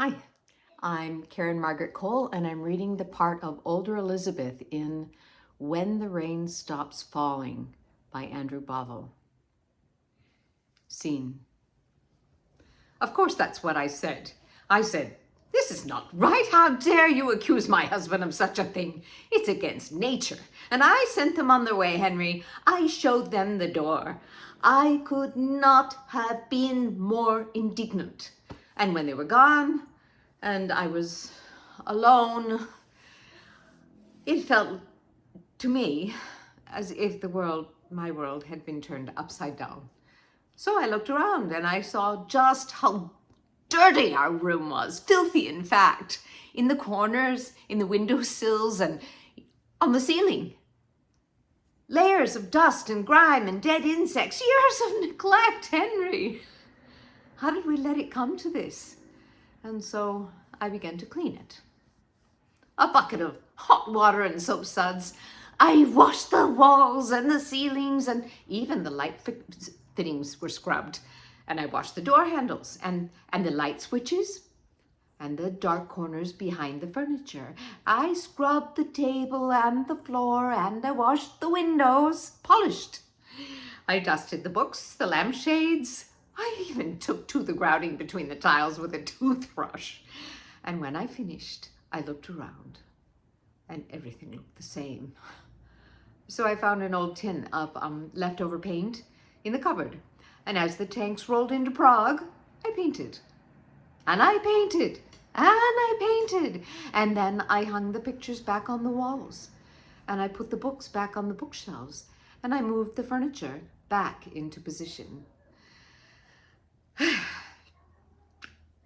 Hi, I'm Karen Margaret Cole, and I'm reading the part of Older Elizabeth in When the Rain Stops Falling by Andrew Bovill. Scene. Of course, that's what I said. I said, "This is not right. How dare you accuse my husband of such a thing? It's against nature." And I sent them on their way, Henry. I showed them the door. I could not have been more indignant. And when they were gone, and I was alone, it felt to me as if my world had been turned upside down. So I looked around and I saw just how dirty our room was, filthy in fact, in the corners, in the windowsills, and on the ceiling. Layers of dust and grime and dead insects, years of neglect, Henry. How did we let it come to this? And so I began to clean it. A bucket of hot water and soap suds. I washed the walls and the ceilings, and even the light fittings were scrubbed. And I washed the door handles and the light switches and the dark corners behind the furniture. I scrubbed the table and the floor, and I washed the windows, polished. I dusted the books, the lampshades. I even took to the grouting between the tiles with a toothbrush. And when I finished, I looked around and everything looked the same. So I found an old tin of leftover paint in the cupboard. And as the tanks rolled into Prague, I painted. And I painted. And I painted. And then I hung the pictures back on the walls. And I put the books back on the bookshelves. And I moved the furniture back into position.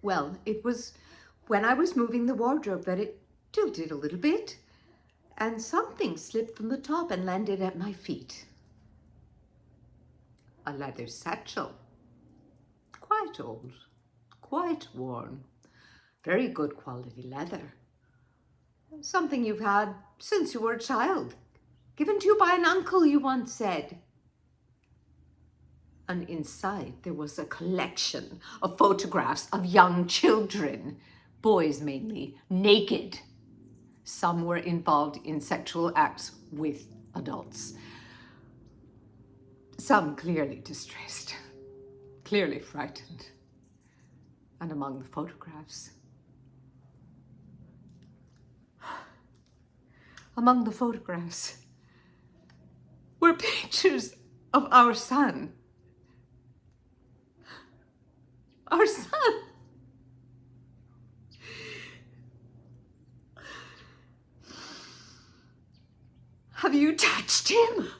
Well, it was when I was moving the wardrobe that it tilted a little bit, and something slipped from the top and landed at my feet. A leather satchel. Quite old, quite worn, very good quality leather. Something you've had since you were a child, given to you by an uncle, you once said. And inside there was a collection of photographs of young children, boys mainly, naked. Some were involved in sexual acts with adults. Some clearly distressed, clearly frightened. And among the photographs, were pictures of our son. Our son. Have you touched him?